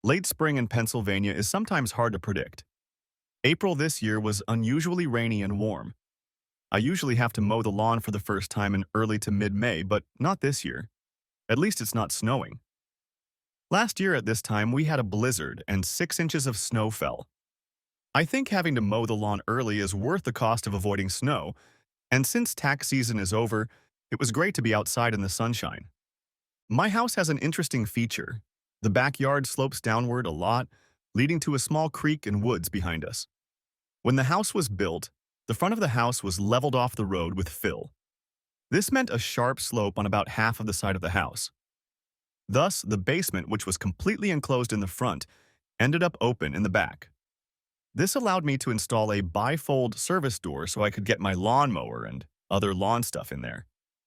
Late spring in Pennsylvania is sometimes hard to predict. April this year was unusually rainy and warm. I usually have to mow the lawn for the first time in early to mid-May, but not this year. At least it's not snowing. Last year at this time, we had a blizzard and 6 inches of snow fell. I think having to mow the lawn early is worth the cost of avoiding snow, and since tax season is over, it was great to be outside in the sunshine. My house has an interesting feature. The backyard slopes downward a lot, leading to a small creek and woods behind us. When the house was built, the front of the house was leveled off the road with fill. This meant a sharp slope on about half of the side of the house. Thus, the basement, which was completely enclosed in the front, ended up open in the back. This allowed me to install a bifold service door so I could get my lawnmower and other lawn stuff in there,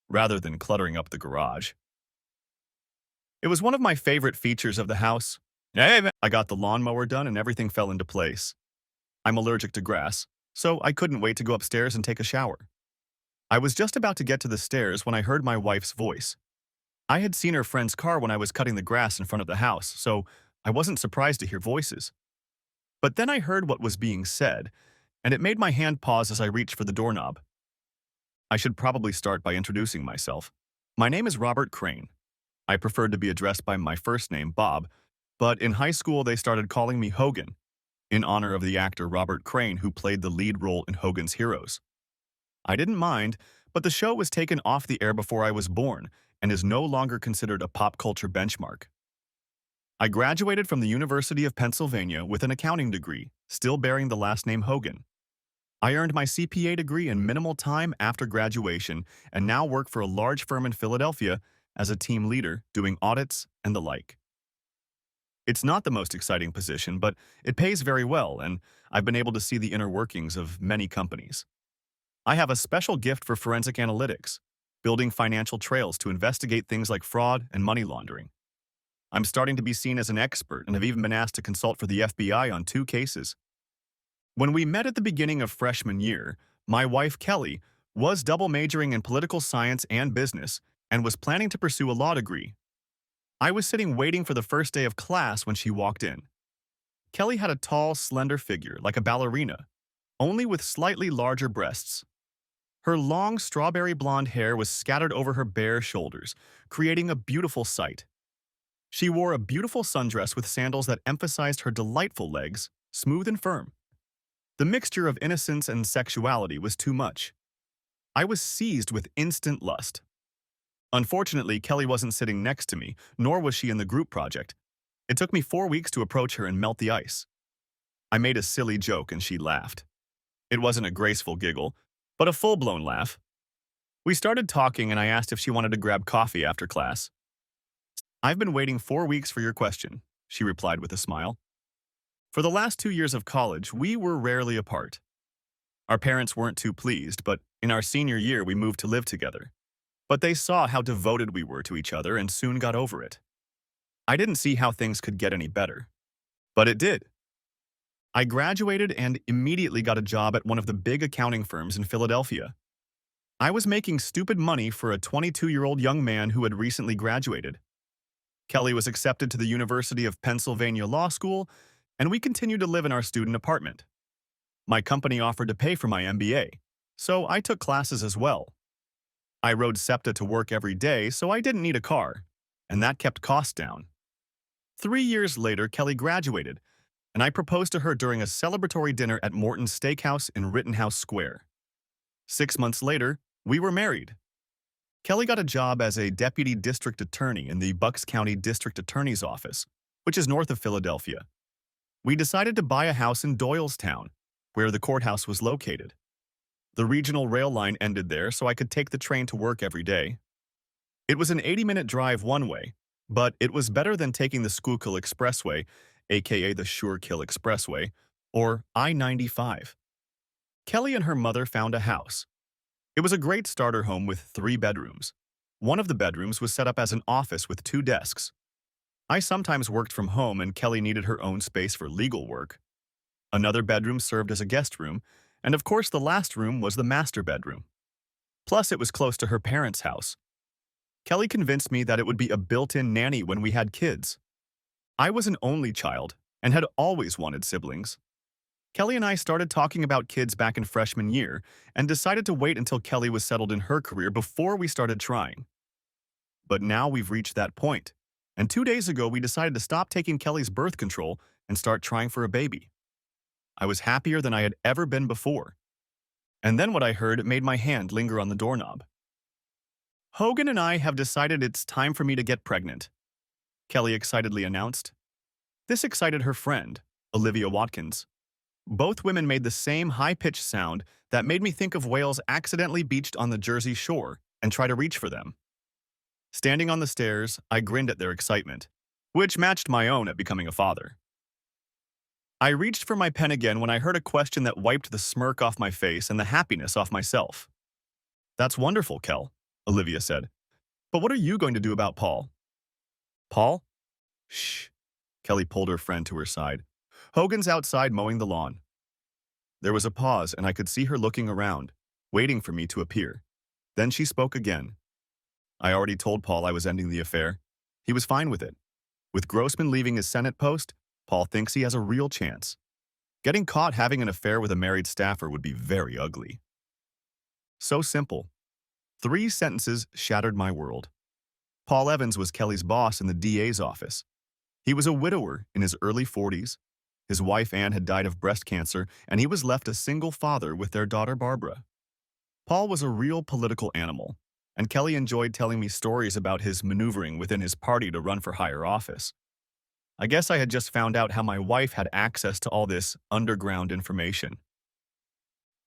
rather than cluttering up the garage. It was one of my favorite features of the house. Hey, man. I got the lawnmower done and everything fell into place. I'm allergic to grass, so I couldn't wait to go upstairs and take a shower. I was just about to get to the stairs when I heard my wife's voice. I had seen her friend's car when I was cutting the grass in front of the house, so I wasn't surprised to hear voices. But then I heard what was being said, and it made my hand pause as I reached for the doorknob. I should probably start by introducing myself. My name is Robert Crane. I preferred to be addressed by my first name, Bob, but in high school they started calling me Hogan, in honor of the actor Robert Crane who played the lead role in Hogan's Heroes. I didn't mind, but the show was taken off the air before I was born and is no longer considered a pop culture benchmark. I graduated from the University of Pennsylvania with an accounting degree, still bearing the last name Hogan. I earned my CPA degree in minimal time after graduation and now work for a large firm in Philadelphia as a team leader doing audits and the like. It's not the most exciting position, but it pays very well, and I've been able to see the inner workings of many companies. I have a special gift for forensic analytics, building financial trails to investigate things like fraud and money laundering. I'm starting to be seen as an expert and have even been asked to consult for the FBI on 2 cases. When we met at the beginning of freshman year, my wife Kelly was double majoring in political science and business and was planning to pursue a law degree. I was sitting waiting for the first day of class when she walked in. Kelly had a tall, slender figure like a ballerina, only with slightly larger breasts. Her long strawberry blonde hair was scattered over her bare shoulders, creating a beautiful sight. She wore a beautiful sundress with sandals that emphasized her delightful legs, smooth and firm. The mixture of innocence and sexuality was too much. I was seized with instant lust. Unfortunately, Kelly wasn't sitting next to me, nor was she in the group project. It took me 4 weeks to approach her and melt the ice. I made a silly joke and she laughed. It wasn't a graceful giggle, but a full-blown laugh. We started talking and I asked if she wanted to grab coffee after class. "I've been waiting 4 weeks for your question," she replied with a smile. For the last 2 years of college, we were rarely apart. Our parents weren't too pleased, but in our senior year we moved to live together. But they saw how devoted we were to each other and soon got over it. I didn't see how things could get any better. But it did. I graduated and immediately got a job at one of the big accounting firms in Philadelphia. I was making stupid money for a 22-year-old young man who had recently graduated. Kelly was accepted to the University of Pennsylvania Law School, and we continued to live in our student apartment. My company offered to pay for my MBA, so I took classes as well. I rode SEPTA to work every day, so I didn't need a car, and that kept costs down. 3 years later, Kelly graduated, and I proposed to her during a celebratory dinner at Morton's Steakhouse in Rittenhouse Square. 6 months later, we were married. Kelly got a job as a deputy district attorney in the Bucks County District Attorney's Office, which is north of Philadelphia. We decided to buy a house in Doylestown, where the courthouse was located. The regional rail line ended there, so I could take the train to work every day. It was an 80-minute drive one way, but it was better than taking the Schuylkill Expressway, aka the Schuylkill Expressway, or I-95. Kelly and her mother found a house. It was a great starter home with 3 bedrooms. One of the bedrooms was set up as an office with 2 desks. I sometimes worked from home and Kelly needed her own space for legal work. Another bedroom served as a guest room, and of course the last room was the master bedroom. Plus it was close to her parents' house. Kelly convinced me that it would be a built-in nanny when we had kids. I was an only child and had always wanted siblings. Kelly and I started talking about kids back in freshman year and decided to wait until Kelly was settled in her career before we started trying. But now we've reached that point, and 2 days ago we decided to stop taking Kelly's birth control and start trying for a baby. I was happier than I had ever been before. And then what I heard made my hand linger on the doorknob. Hogan and I have decided it's time for me to get pregnant, Kelly excitedly announced. This excited her friend, Olivia Watkins. Both women made the same high-pitched sound that made me think of whales accidentally beached on the Jersey Shore and try to reach for them. Standing on the stairs, I grinned at their excitement, which matched my own at becoming a father. I reached for my pen again when I heard a question that wiped the smirk off my face and the happiness off myself. That's wonderful, Kel, Olivia said. But what are you going to do about Paul? Paul? Shh. Kelly pulled her friend to her side. Hogan's outside mowing the lawn. There was a pause, and I could see her looking around, waiting for me to appear. Then she spoke again. I already told Paul I was ending the affair. He was fine with it. With Grossman leaving his Senate post, Paul thinks he has a real chance. Getting caught having an affair with a married staffer would be very ugly. So simple. 3 sentences shattered my world. Paul Evans was Kelly's boss in the DA's office. He was a widower in his early 40s. His wife Ann had died of breast cancer, and he was left a single father with their daughter Barbara. Paul was a real political animal, and Kelly enjoyed telling me stories about his maneuvering within his party to run for higher office. I guess I had just found out how my wife had access to all this underground information.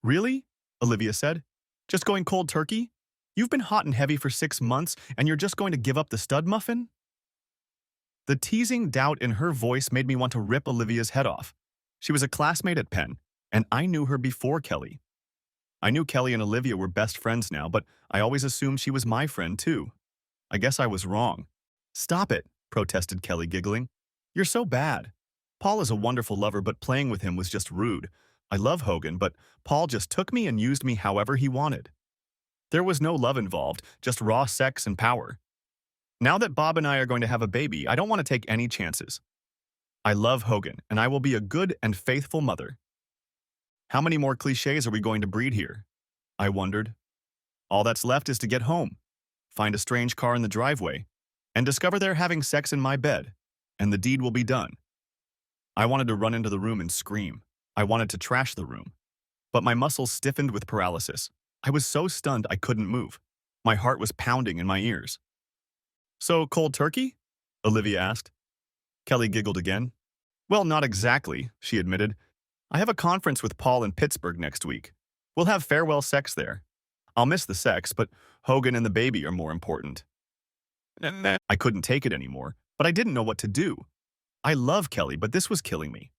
Really? Olivia said. Just going cold turkey? You've been hot and heavy for 6 months, and you're just going to give up the stud muffin? The teasing doubt in her voice made me want to rip Olivia's head off. She was a classmate at Penn, and I knew her before Kelly. I knew Kelly and Olivia were best friends now, but I always assumed she was my friend too. I guess I was wrong. Stop it, protested Kelly, giggling. You're so bad. Paul is a wonderful lover, but playing with him was just rude. I love Hogan, but Paul just took me and used me however he wanted. There was no love involved, just raw sex and power. Now that Bob and I are going to have a baby, I don't want to take any chances. I love Hogan, and I will be a good and faithful mother. How many more cliches are we going to breed here? I wondered. All that's left is to get home, find a strange car in the driveway, and discover they're having sex in my bed, and the deed will be done. I wanted to run into the room and scream. I wanted to trash the room. But my muscles stiffened with paralysis. I was so stunned I couldn't move. My heart was pounding in my ears. So, cold turkey? Olivia asked. Kelly giggled again. Well, not exactly, she admitted. I have a conference with Paul in Pittsburgh next week. We'll have farewell sex there. I'll miss the sex, but Hogan and the baby are more important. I couldn't take it anymore, but I didn't know what to do. I love Kelly, but this was killing me.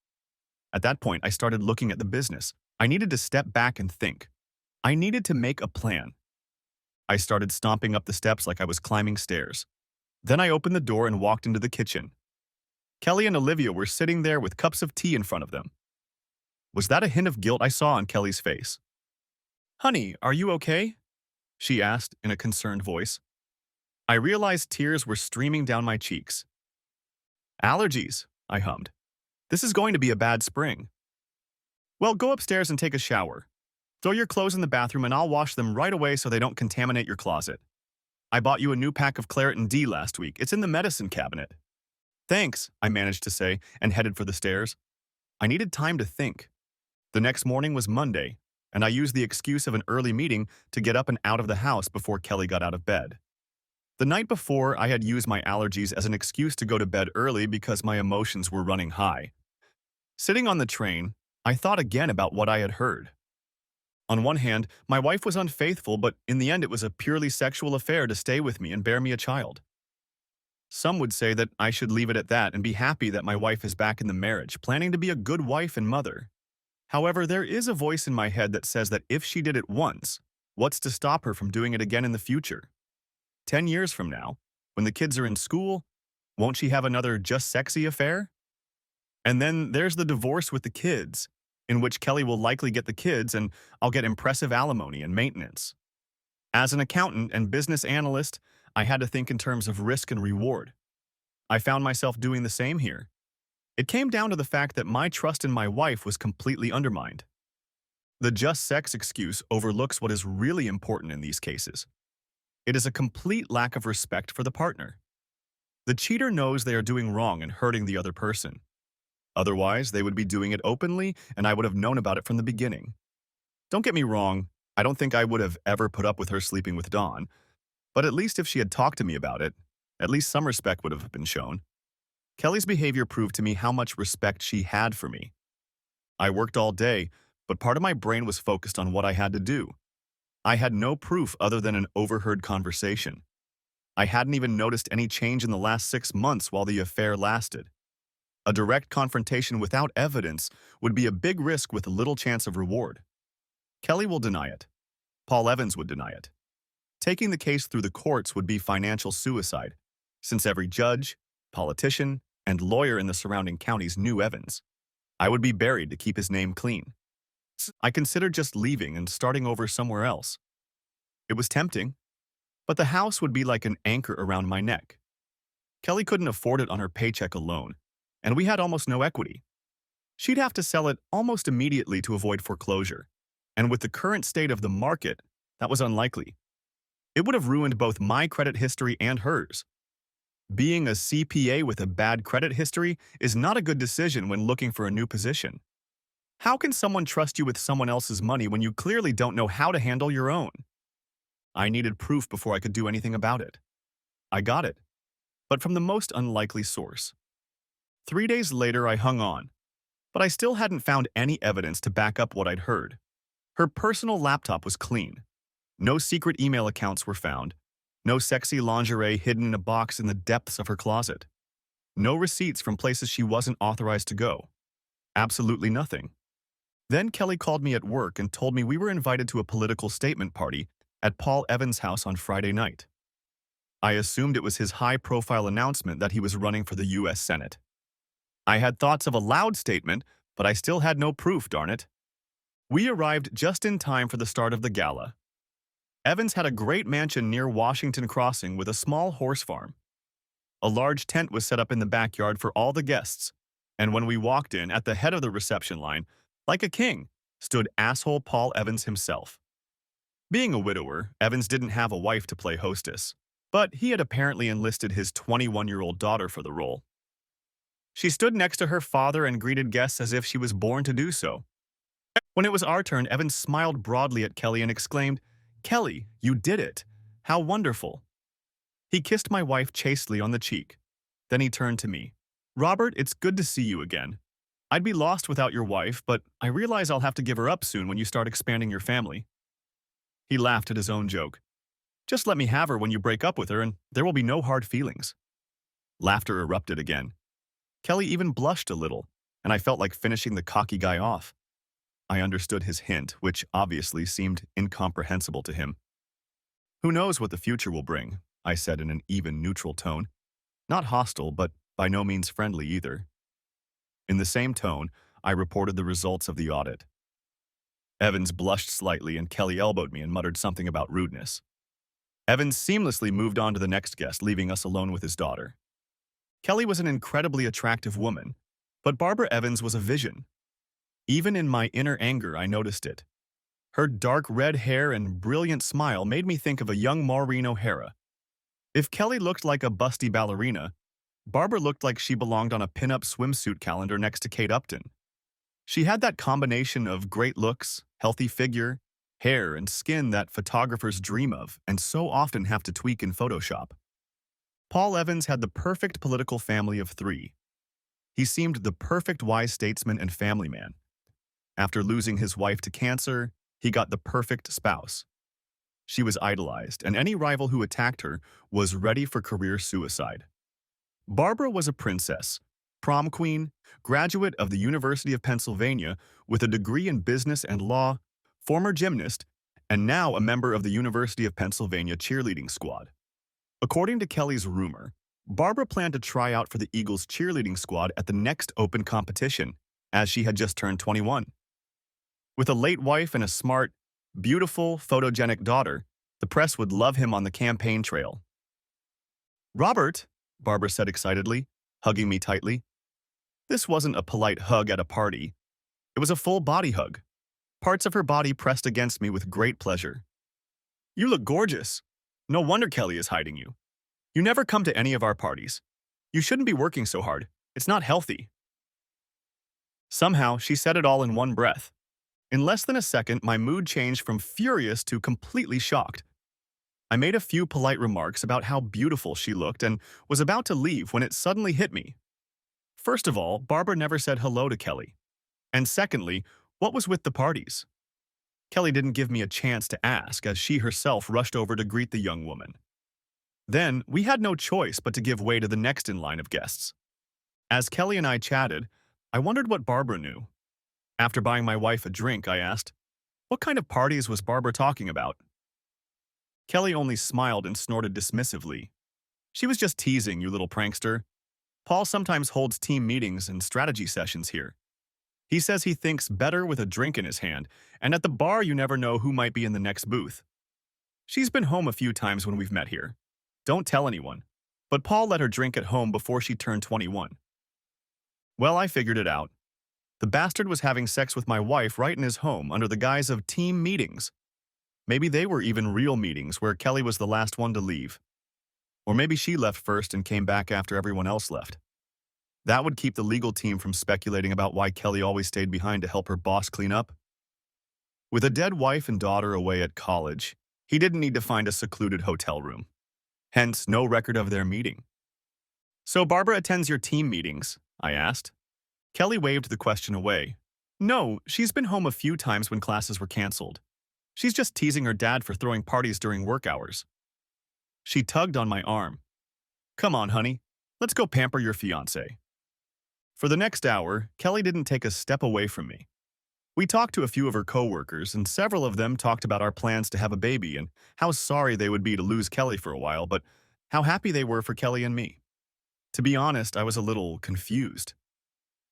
At that point, I started looking at the business. I needed to step back and think. I needed to make a plan. I started stomping up the steps like I was climbing stairs. Then I opened the door and walked into the kitchen. Kelly and Olivia were sitting there with cups of tea in front of them. Was that a hint of guilt I saw on Kelly's face? Honey, are you okay? She asked in a concerned voice. I realized tears were streaming down my cheeks. Allergies, I hummed. This is going to be a bad spring. Well, go upstairs and take a shower. Throw your clothes in the bathroom and I'll wash them right away so they don't contaminate your closet. I bought you a new pack of Claritin D last week. It's in the medicine cabinet. Thanks, I managed to say, and headed for the stairs. I needed time to think. The next morning was Monday, and I used the excuse of an early meeting to get up and out of the house before Kelly got out of bed. The night before, I had used my allergies as an excuse to go to bed early because my emotions were running high. Sitting on the train, I thought again about what I had heard. On one hand, my wife was unfaithful, but in the end it was a purely sexual affair to stay with me and bear me a child. Some would say that I should leave it at that and be happy that my wife is back in the marriage, planning to be a good wife and mother. However, there is a voice in my head that says that if she did it once, what's to stop her from doing it again in the future? 10 years from now, when the kids are in school, won't she have another just sexy affair? And then there's the divorce with the kids, in which Kelly will likely get the kids and I'll get impressive alimony and maintenance. As an accountant and business analyst, I had to think in terms of risk and reward. I found myself doing the same here. It came down to the fact that my trust in my wife was completely undermined. The just sex excuse overlooks what is really important in these cases. It is a complete lack of respect for the partner. The cheater knows they are doing wrong and hurting the other person. Otherwise, they would be doing it openly, and I would have known about it from the beginning. Don't get me wrong, I don't think I would have ever put up with her sleeping with Dawn, but at least if she had talked to me about it, at least some respect would have been shown. Kelly's behavior proved to me how much respect she had for me. I worked all day, but part of my brain was focused on what I had to do. I had no proof other than an overheard conversation. I hadn't even noticed any change in the last 6 months while the affair lasted. A direct confrontation without evidence would be a big risk with little chance of reward. Kelly will deny it. Paul Evans would deny it. Taking the case through the courts would be financial suicide, since every judge, politician, and lawyer in the surrounding counties knew Evans. I would be buried to keep his name clean. I considered just leaving and starting over somewhere else. It was tempting, but the house would be like an anchor around my neck. Kelly couldn't afford it on her paycheck alone, and we had almost no equity. She'd have to sell it almost immediately to avoid foreclosure, and with the current state of the market, that was unlikely. It would have ruined both my credit history and hers. Being a CPA with a bad credit history is not a good decision when looking for a new position. How can someone trust you with someone else's money when you clearly don't know how to handle your own? I needed proof before I could do anything about it. I got it, but from the most unlikely source. 3 days later, I hung on, but I still hadn't found any evidence to back up what I'd heard. Her personal laptop was clean. No secret email accounts were found. No sexy lingerie hidden in a box in the depths of her closet. No receipts from places she wasn't authorized to go. Absolutely nothing. Then Kelly called me at work and told me we were invited to a political statement party at Paul Evans' house on Friday night. I assumed it was his high-profile announcement that he was running for the U.S. Senate. I had thoughts of a loud statement, but I still had no proof, darn it. We arrived just in time for the start of the gala. Evans had a great mansion near Washington Crossing with a small horse farm. A large tent was set up in the backyard for all the guests, and when we walked in, at the head of the reception line, like a king, stood asshole Paul Evans himself. Being a widower, Evans didn't have a wife to play hostess, but he had apparently enlisted his 21-year-old daughter for the role. She stood next to her father and greeted guests as if she was born to do so. When it was our turn, Evans smiled broadly at Kelly and exclaimed, "Kelly, you did it! How wonderful!" He kissed my wife chastely on the cheek. Then he turned to me. "Robert, it's good to see you again. I'd be lost without your wife, but I realize I'll have to give her up soon when you start expanding your family." He laughed at his own joke. "Just let me have her when you break up with her, and there will be no hard feelings." Laughter erupted again. Kelly even blushed a little, and I felt like finishing the cocky guy off. I understood his hint, which obviously seemed incomprehensible to him. "Who knows what the future will bring," I said in an even neutral tone. Not hostile, but by no means friendly either. In the same tone, I reported the results of the audit. Evans blushed slightly and Kelly elbowed me and muttered something about rudeness. Evans seamlessly moved on to the next guest, leaving us alone with his daughter. Kelly was an incredibly attractive woman, but Barbara Evans was a vision. Even in my inner anger, I noticed it. Her dark red hair and brilliant smile made me think of a young Maureen O'Hara. If Kelly looked like a busty ballerina, Barbara looked like she belonged on a pin-up swimsuit calendar next to Kate Upton. She had that combination of great looks, healthy figure, hair, and skin that photographers dream of and so often have to tweak in Photoshop. Paul Evans had the perfect political family of 3. He seemed the perfect wise statesman and family man. After losing his wife to cancer, he got the perfect spouse. She was idolized, and any rival who attacked her was ready for career suicide. Barbara was a princess, prom queen, graduate of the University of Pennsylvania with a degree in business and law, former gymnast, and now a member of the University of Pennsylvania cheerleading squad. According to Kelly's rumor, Barbara planned to try out for the Eagles cheerleading squad at the next open competition, as she had just turned 21. With a late wife and a smart, beautiful, photogenic daughter, the press would love him on the campaign trail. "Robert, Barbara said excitedly, hugging me tightly. This wasn't a polite hug at a party. It was a full body hug. Parts of her body pressed against me with great pleasure. You look gorgeous. No wonder Kelly is hiding you. You never come to any of our parties. You shouldn't be working so hard. It's not healthy. Somehow, she said it all in one breath. In less than a second, my mood changed from furious to completely shocked. I made a few polite remarks about how beautiful she looked and was about to leave when it suddenly hit me. First of all, Barbara never said hello to Kelly. And secondly, what was with the parties? Kelly didn't give me a chance to ask as she herself rushed over to greet the young woman. Then, we had no choice but to give way to the next in line of guests. As Kelly and I chatted, I wondered what Barbara knew. After buying my wife a drink, I asked, "What kind of parties was Barbara talking about?" Kelly only smiled and snorted dismissively. "She was just teasing, you little prankster. Paul sometimes holds team meetings and strategy sessions here. He says he thinks better with a drink in his hand, and at the bar you never know who might be in the next booth. She's been home a few times when we've met here. Don't tell anyone. But Paul let her drink at home before she turned 21. Well, I figured it out. The bastard was having sex with my wife right in his home under the guise of team meetings. Maybe they were even real meetings where Kelly was the last one to leave. Or maybe she left first and came back after everyone else left. That would keep the legal team from speculating about why Kelly always stayed behind to help her boss clean up. With a dead wife and daughter away at college, he didn't need to find a secluded hotel room. Hence, no record of their meeting. "So Barbara attends your team meetings?" I asked. Kelly waved the question away. "No, she's been home a few times when classes were canceled. She's just teasing her dad for throwing parties during work hours." She tugged on my arm. "Come on, honey. Let's go pamper your fiancé." For the next hour, Kelly didn't take a step away from me. We talked to a few of her coworkers, and several of them talked about our plans to have a baby and how sorry they would be to lose Kelly for a while, but how happy they were for Kelly and me. To be honest, I was a little confused.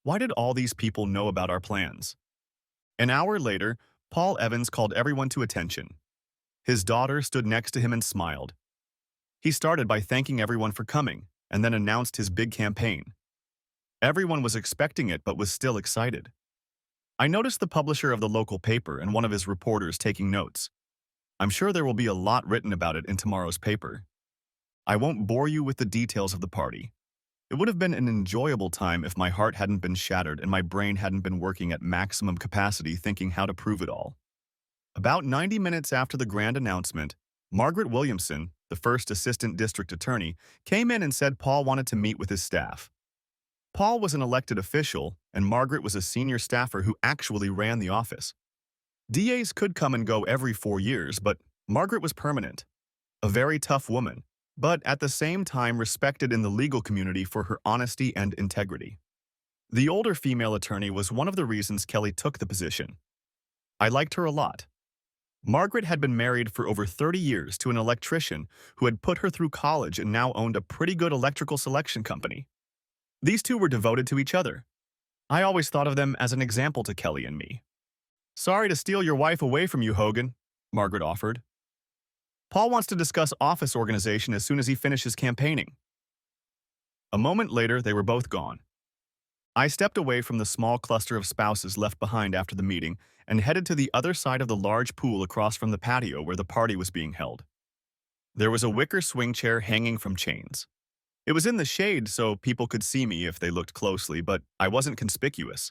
Why did all these people know about our plans? An hour later, Paul Evans called everyone to attention. His daughter stood next to him and smiled. He started by thanking everyone for coming, and then announced his big campaign. Everyone was expecting it but was still excited. I noticed the publisher of the local paper and one of his reporters taking notes. I'm sure there will be a lot written about it in tomorrow's paper. I won't bore you with the details of the party. It would have been an enjoyable time if my heart hadn't been shattered and my brain hadn't been working at maximum capacity thinking how to prove it all. About 90 minutes after the grand announcement, Margaret Williamson, the first assistant district attorney, came in and said Paul wanted to meet with his staff. Paul was an elected official, and Margaret was a senior staffer who actually ran the office. DAs could come and go every 4 years, but Margaret was permanent. A very tough woman, but at the same time respected in the legal community for her honesty and integrity. The older female attorney was one of the reasons Kelly took the position. I liked her a lot. Margaret had been married for over 30 years to an electrician who had put her through college and now owned a pretty good electrical selection company. These two were devoted to each other. I always thought of them as an example to Kelly and me. "Sorry to steal your wife away from you, Hogan," Margaret offered. "Paul wants to discuss office organization as soon as he finishes campaigning." A moment later, they were both gone. I stepped away from the small cluster of spouses left behind after the meeting and headed to the other side of the large pool across from the patio where the party was being held. There was a wicker swing chair hanging from chains. It was in the shade so people could see me if they looked closely, but I wasn't conspicuous.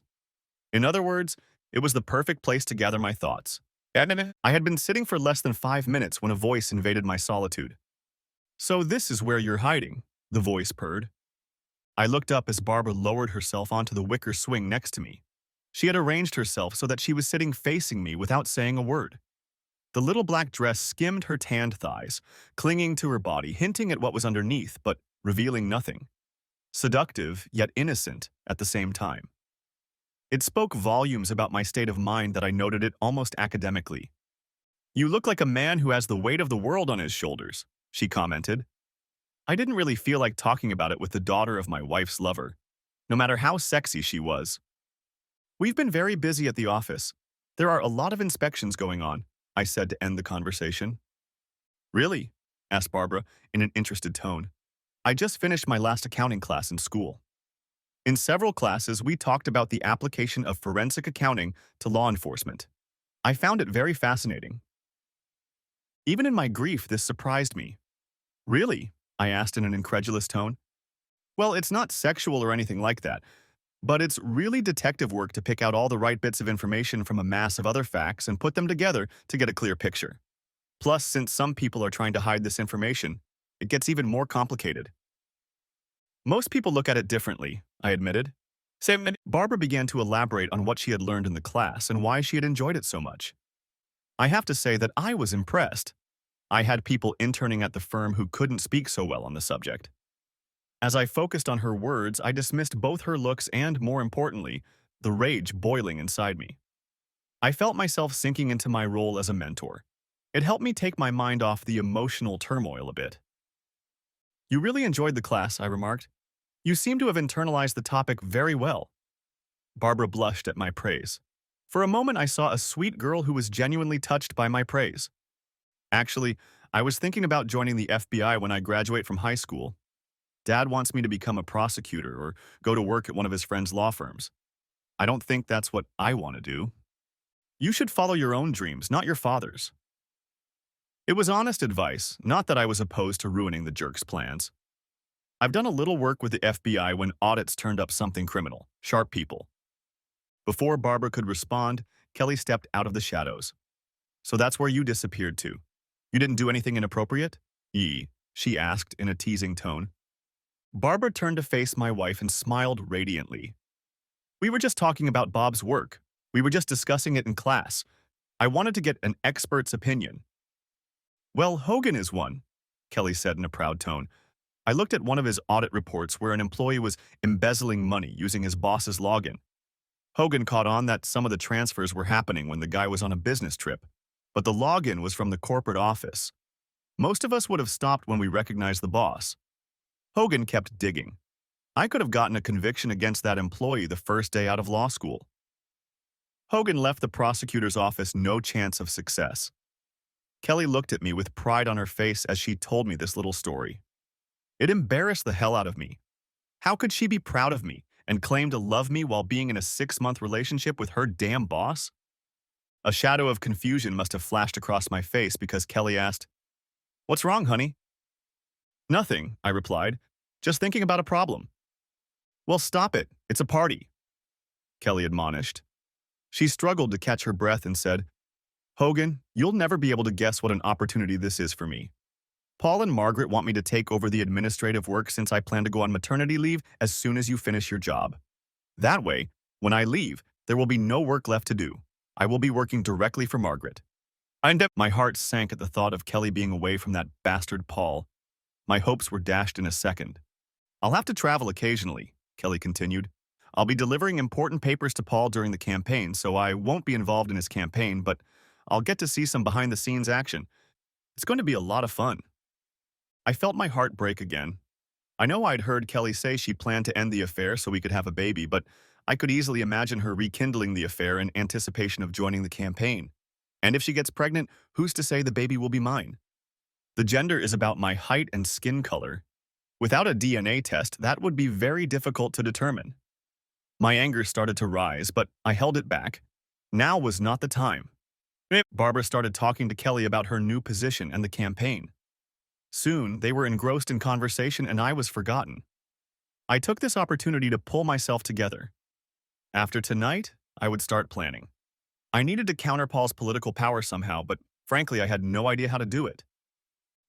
In other words, it was the perfect place to gather my thoughts. I had been sitting for less than 5 minutes when a voice invaded my solitude. "So this is where you're hiding," the voice purred. I looked up as Barbara lowered herself onto the wicker swing next to me. She had arranged herself so that she was sitting facing me without saying a word. The little black dress skimmed her tanned thighs, clinging to her body, hinting at what was underneath, but revealing nothing. Seductive, yet innocent at the same time. It spoke volumes about my state of mind that I noted it almost academically. "You look like a man who has the weight of the world on his shoulders," she commented. I didn't really feel like talking about it with the daughter of my wife's lover, no matter how sexy she was. "We've been very busy at the office. There are a lot of inspections going on," I said to end the conversation. "Really?" asked Barbara in an interested tone. I just finished my last accounting class in school. In several classes, we talked about the application of forensic accounting to law enforcement. I found it very fascinating. Even in my grief, this surprised me. Really? I asked in an incredulous tone. Well, it's not sexual or anything like that, but it's really detective work to pick out all the right bits of information from a mass of other facts and put them together to get a clear picture. Plus, since some people are trying to hide this information, it gets even more complicated. Most people look at it differently, I admitted. Barbara began to elaborate on what she had learned in the class and why she had enjoyed it so much. I have to say that I was impressed. I had people interning at the firm who couldn't speak so well on the subject. As I focused on her words, I dismissed both her looks and, more importantly, the rage boiling inside me. I felt myself sinking into my role as a mentor. It helped me take my mind off the emotional turmoil a bit. You really enjoyed the class, I remarked. You seem to have internalized the topic very well. Barbara blushed at my praise. For a moment, I saw a sweet girl who was genuinely touched by my praise. Actually, I was thinking about joining the FBI when I graduate from high school. Dad wants me to become a prosecutor or go to work at one of his friend's law firms. I don't think that's what I want to do. You should follow your own dreams, not your father's. It was honest advice, not that I was opposed to ruining the jerk's plans. I've done a little work with the FBI when audits turned up something criminal, sharp people. Before Barbara could respond, Kelly stepped out of the shadows. So that's where you disappeared to. You didn't do anything inappropriate? She asked in a teasing tone. Barbara turned to face my wife and smiled radiantly. We were just talking about Bob's work. We were just discussing it in class. I wanted to get an expert's opinion. Well, Hogan is one, Kelly said in a proud tone. I looked at one of his audit reports where an employee was embezzling money using his boss's login. Hogan caught on that some of the transfers were happening when the guy was on a business trip, but the login was from the corporate office. Most of us would have stopped when we recognized the boss. Hogan kept digging. I could have gotten a conviction against that employee the first day out of law school. Hogan left the prosecutor's office no chance of success. Kelly looked at me with pride on her face as she told me this little story. It embarrassed the hell out of me. How could she be proud of me and claim to love me while being in a 6-month relationship with her damn boss? A shadow of confusion must have flashed across my face because Kelly asked, "What's wrong, honey?" "Nothing," I replied. "Just thinking about a problem." "Well, stop it. It's a party," Kelly admonished. She struggled to catch her breath and said, "Hogan, you'll never be able to guess what an opportunity this is for me. Paul and Margaret want me to take over the administrative work since I plan to go on maternity leave as soon as you finish your job. That way, when I leave, there will be no work left to do. I will be working directly for Margaret." My heart sank at the thought of Kelly being away from that bastard Paul. My hopes were dashed in a second. "I'll have to travel occasionally," Kelly continued. "I'll be delivering important papers to Paul during the campaign, so I won't be involved in his campaign, but I'll get to see some behind-the-scenes action. It's going to be a lot of fun." I felt my heart break again. I know I'd heard Kelly say she planned to end the affair so we could have a baby, but I could easily imagine her rekindling the affair in anticipation of joining the campaign. And if she gets pregnant, who's to say the baby will be mine? The gender is about my height and skin color. Without a DNA test, that would be very difficult to determine. My anger started to rise, but I held it back. Now was not the time. Barbara started talking to Kelly about her new position and the campaign. Soon, they were engrossed in conversation and I was forgotten. I took this opportunity to pull myself together. After tonight, I would start planning. I needed to counter Paul's political power somehow, but frankly, I had no idea how to do it.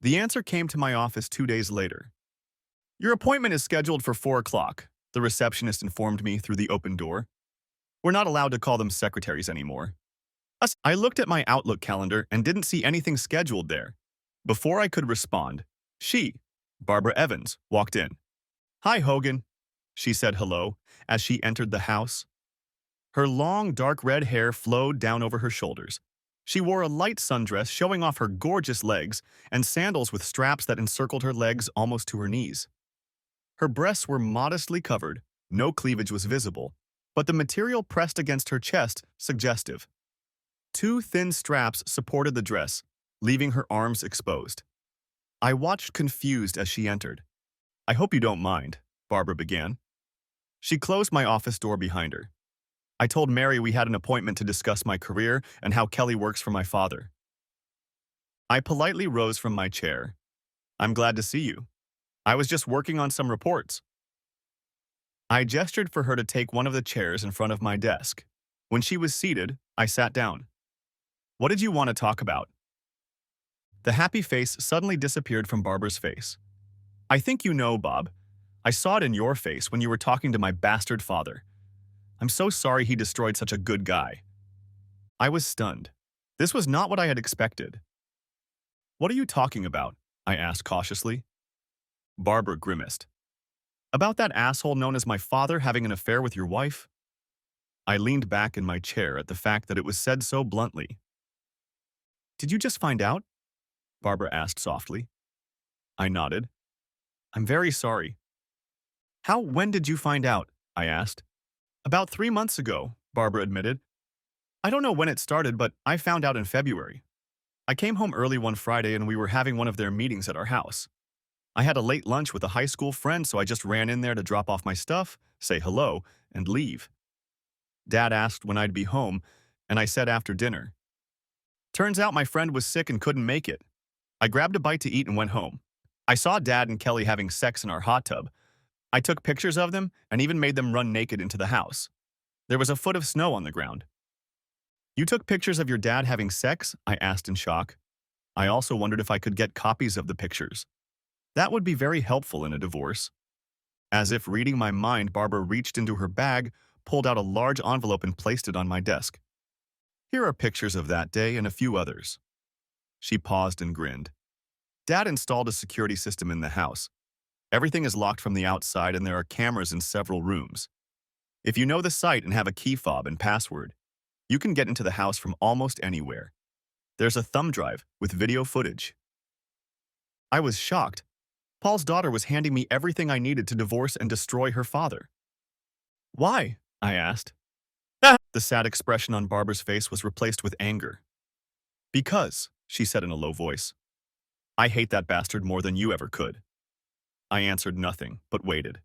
The answer came to my office 2 days later. "Your appointment is scheduled for 4 o'clock, the receptionist informed me through the open door. We're not allowed to call them secretaries anymore. I looked at my Outlook calendar and didn't see anything scheduled there. Before I could respond, Barbara Evans, walked in. "Hi, Hogan," she said hello as she entered the house. Her long, dark red hair flowed down over her shoulders. She wore a light sundress showing off her gorgeous legs and sandals with straps that encircled her legs almost to her knees. Her breasts were modestly covered, no cleavage was visible, but the material pressed against her chest suggestive. 2 thin straps supported the dress, leaving her arms exposed. I watched confused as she entered. I hope you don't mind, Barbara began. She closed my office door behind her. I told Mary we had an appointment to discuss my career and how Kelly works for my father. I politely rose from my chair. I'm glad to see you. I was just working on some reports. I gestured for her to take one of the chairs in front of my desk. When she was seated, I sat down. What did you want to talk about? The happy face suddenly disappeared from Barbara's face. I think you know, Bob. I saw it in your face when you were talking to my bastard father. I'm so sorry he destroyed such a good guy. I was stunned. This was not what I had expected. What are you talking about? I asked cautiously. Barbara grimaced. About that asshole known as my father having an affair with your wife? I leaned back in my chair at the fact that it was said so bluntly. Did you just find out? Barbara asked softly. I nodded. I'm very sorry. When did you find out? I asked. About 3 months ago, Barbara admitted. I don't know when it started, but I found out in February. I came home early one Friday and we were having one of their meetings at our house. I had a late lunch with a high school friend, so I just ran in there to drop off my stuff, say hello, and leave. Dad asked when I'd be home, and I said after dinner. Turns out my friend was sick and couldn't make it. I grabbed a bite to eat and went home. I saw Dad and Kelly having sex in our hot tub. I took pictures of them and even made them run naked into the house. There was a foot of snow on the ground. You took pictures of your dad having sex? I asked in shock. I also wondered if I could get copies of the pictures. That would be very helpful in a divorce. As if reading my mind, Barbara reached into her bag, pulled out a large envelope and placed it on my desk. Here are pictures of that day and a few others. She paused and grinned. Dad installed a security system in the house. Everything is locked from the outside and there are cameras in several rooms. If you know the site and have a key fob and password, you can get into the house from almost anywhere. There's a thumb drive with video footage. I was shocked. Paul's daughter was handing me everything I needed to divorce and destroy her father. Why? I asked. The sad expression on Barbara's face was replaced with anger. Because, she said in a low voice. I hate that bastard more than you ever could. I answered nothing, but waited.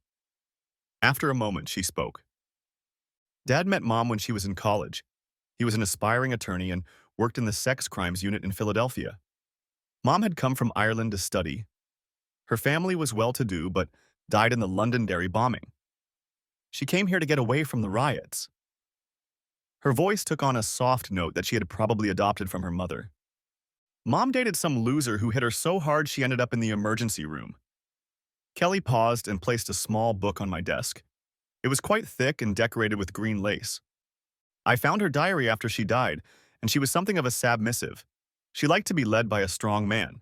After a moment, she spoke. Dad met Mom when she was in college. He was an aspiring attorney and worked in the sex crimes unit in Philadelphia. Mom had come from Ireland to study. Her family was well-to-do, but died in the Londonderry bombing. She came here to get away from the riots. Her voice took on a soft note that she had probably adopted from her mother. Mom dated some loser who hit her so hard she ended up in the emergency room. Kelly paused and placed a small book on my desk. It was quite thick and decorated with green lace. I found her diary after she died, and she was something of a submissive. She liked to be led by a strong man.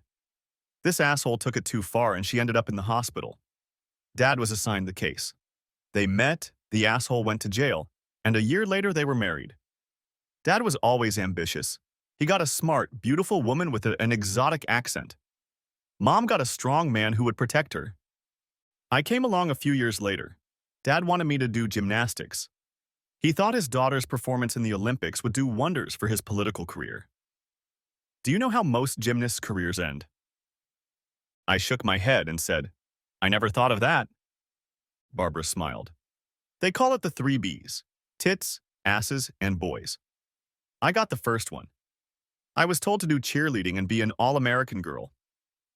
This asshole took it too far and she ended up in the hospital. Dad was assigned the case. They met, the asshole went to jail, and a year later they were married. Dad was always ambitious. He got a smart, beautiful woman with an exotic accent. Mom got a strong man who would protect her. I came along a few years later. Dad wanted me to do gymnastics. He thought his daughter's performance in the Olympics would do wonders for his political career. Do you know how most gymnasts' careers end? I shook my head and said, I never thought of that. Barbara smiled. They call it the 3 Bs, tits, asses, and boys. I got the first one. I was told to do cheerleading and be an all-American girl.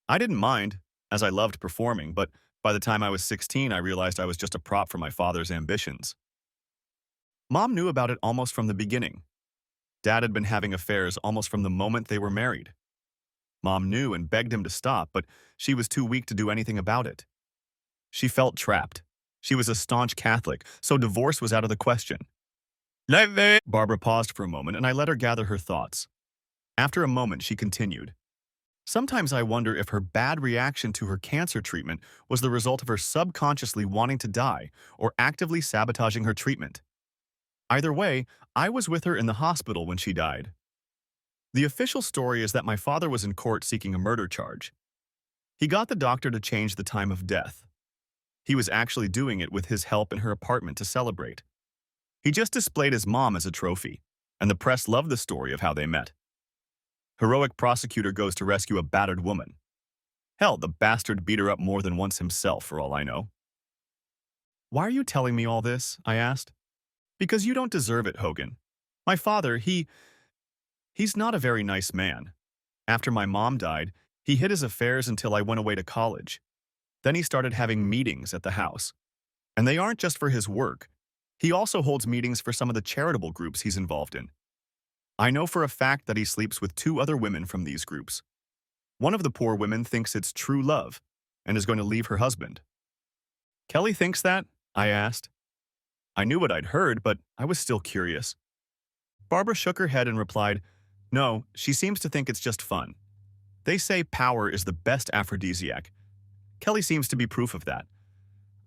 I didn't mind, as I loved performing, but by the time I was 16, I realized I was just a prop for my father's ambitions. Mom knew about it almost from the beginning. Dad had been having affairs almost from the moment they were married. Mom knew and begged him to stop, but she was too weak to do anything about it. She felt trapped. She was a staunch Catholic, so divorce was out of the question. Barbara paused for a moment, and I let her gather her thoughts. After a moment, she continued. Sometimes I wonder if her bad reaction to her cancer treatment was the result of her subconsciously wanting to die or actively sabotaging her treatment. Either way, I was with her in the hospital when she died. The official story is that my father was in court seeking a murder charge. He got the doctor to change the time of death. He was actually doing it with his help in her apartment to celebrate. He just displayed his mom as a trophy, and the press loved the story of how they met. Heroic prosecutor goes to rescue a battered woman. Hell, the bastard beat her up more than once himself, for all I know. Why are you telling me all this? I asked. Because you don't deserve it, Hogan. My father, he's not a very nice man. After my mom died, he hid his affairs until I went away to college. Then he started having meetings at the house. And they aren't just for his work. He also holds meetings for some of the charitable groups he's involved in. I know for a fact that he sleeps with 2 other women from these groups. One of the poor women thinks it's true love and is going to leave her husband. Kelly thinks that? I asked. I knew what I'd heard, but I was still curious. Barbara shook her head and replied, No, she seems to think it's just fun. They say power is the best aphrodisiac. Kelly seems to be proof of that.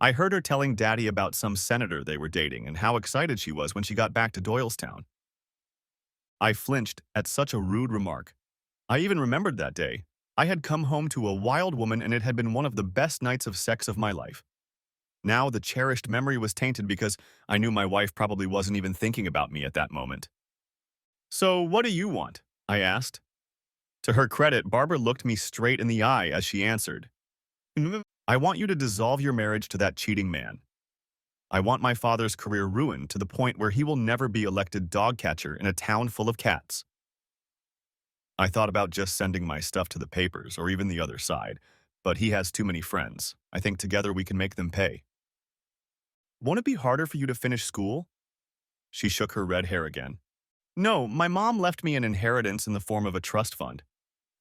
I heard her telling Daddy about some senator they were dating and how excited she was when she got back to Doylestown. I flinched at such a rude remark. I even remembered that day. I had come home to a wild woman and it had been one of the best nights of sex of my life. Now the cherished memory was tainted because I knew my wife probably wasn't even thinking about me at that moment. So what do you want? I asked. To her credit, Barbara looked me straight in the eye as she answered. I want you to dissolve your marriage to that cheating man. I want my father's career ruined to the point where he will never be elected dog catcher in a town full of cats. I thought about just sending my stuff to the papers or even the other side, but he has too many friends. I think together we can make them pay. Won't it be harder for you to finish school? She shook her red hair again. No, my mom left me an inheritance in the form of a trust fund.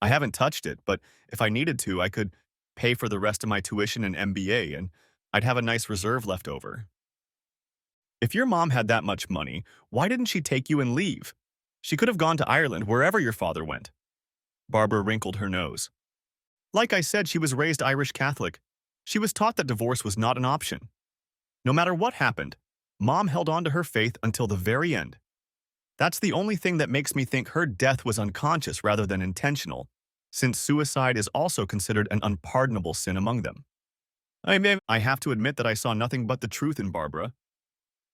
I haven't touched it, but if I needed to, I could pay for the rest of my tuition and MBA, and I'd have a nice reserve left over. If your mom had that much money, why didn't she take you and leave? She could have gone to Ireland, wherever your father went. Barbara wrinkled her nose. Like I said, she was raised Irish Catholic. She was taught that divorce was not an option. No matter what happened, Mom held on to her faith until the very end. That's the only thing that makes me think her death was unconscious rather than intentional, since suicide is also considered an unpardonable sin among them. I have to admit that I saw nothing but the truth in Barbara.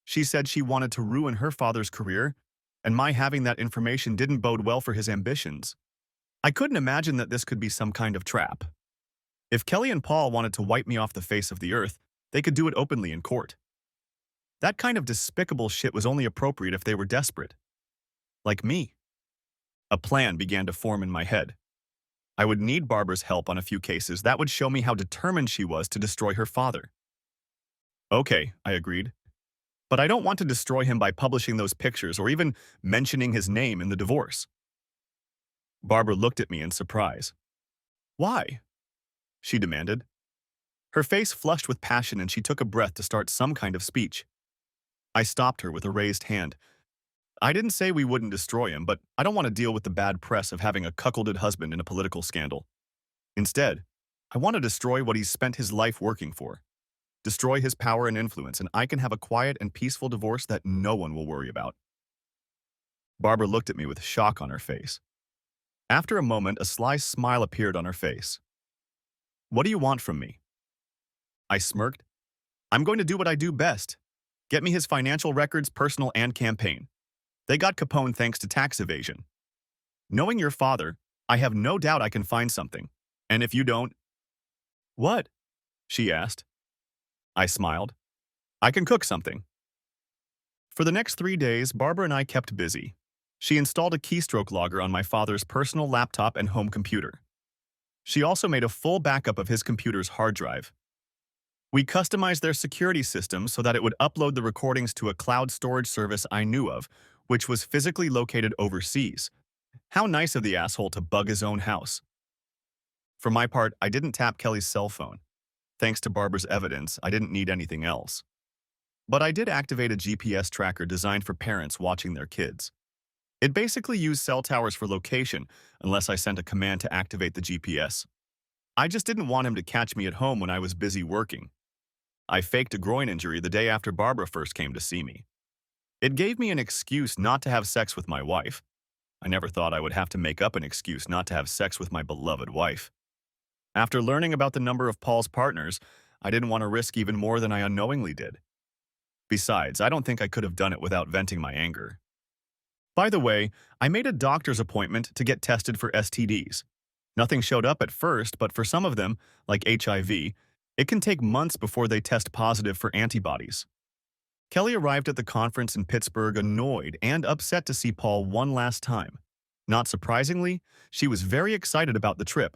She said she wanted to ruin her father's career, and my having that information didn't bode well for his ambitions. I couldn't imagine that this could be some kind of trap. If Kelly and Paul wanted to wipe me off the face of the earth, they could do it openly in court. That kind of despicable shit was only appropriate if they were desperate. Like me. A plan began to form in my head. I would need Barbara's help on a few cases that would show me how determined she was to destroy her father. Okay, I agreed. But I don't want to destroy him by publishing those pictures or even mentioning his name in the divorce. Barbara looked at me in surprise. Why? She demanded. Her face flushed with passion and she took a breath to start some kind of speech. I stopped her with a raised hand. I didn't say we wouldn't destroy him, but I don't want to deal with the bad press of having a cuckolded husband in a political scandal. Instead, I want to destroy what he's spent his life working for. Destroy his power and influence, and I can have a quiet and peaceful divorce that no one will worry about. Barbara looked at me with shock on her face. After a moment, a sly smile appeared on her face. What do you want from me? I smirked. I'm going to do what I do best. Get me his financial records, personal and campaign. They got Capone thanks to tax evasion. Knowing your father, I have no doubt I can find something. And if you don't... What? She asked. I smiled. I can cook something. For the next 3 days, Barbara and I kept busy. She installed a keystroke logger on my father's personal laptop and home computer. She also made a full backup of his computer's hard drive. We customized their security system so that it would upload the recordings to a cloud storage service I knew of, which was physically located overseas. How nice of the asshole to bug his own house. For my part, I didn't tap Kelly's cell phone. Thanks to Barbara's evidence, I didn't need anything else. But I did activate a GPS tracker designed for parents watching their kids. It basically used cell towers for location, unless I sent a command to activate the GPS. I just didn't want him to catch me at home when I was busy working. I faked a groin injury the day after Barbara first came to see me. It gave me an excuse not to have sex with my wife. I never thought I would have to make up an excuse not to have sex with my beloved wife. After learning about the number of Paul's partners, I didn't want to risk even more than I unknowingly did. Besides, I don't think I could have done it without venting my anger. By the way, I made a doctor's appointment to get tested for STDs. Nothing showed up at first, but for some of them, like HIV, it can take months before they test positive for antibodies. Kelly arrived at the conference in Pittsburgh annoyed and upset to see Paul one last time. Not surprisingly, she was very excited about the trip.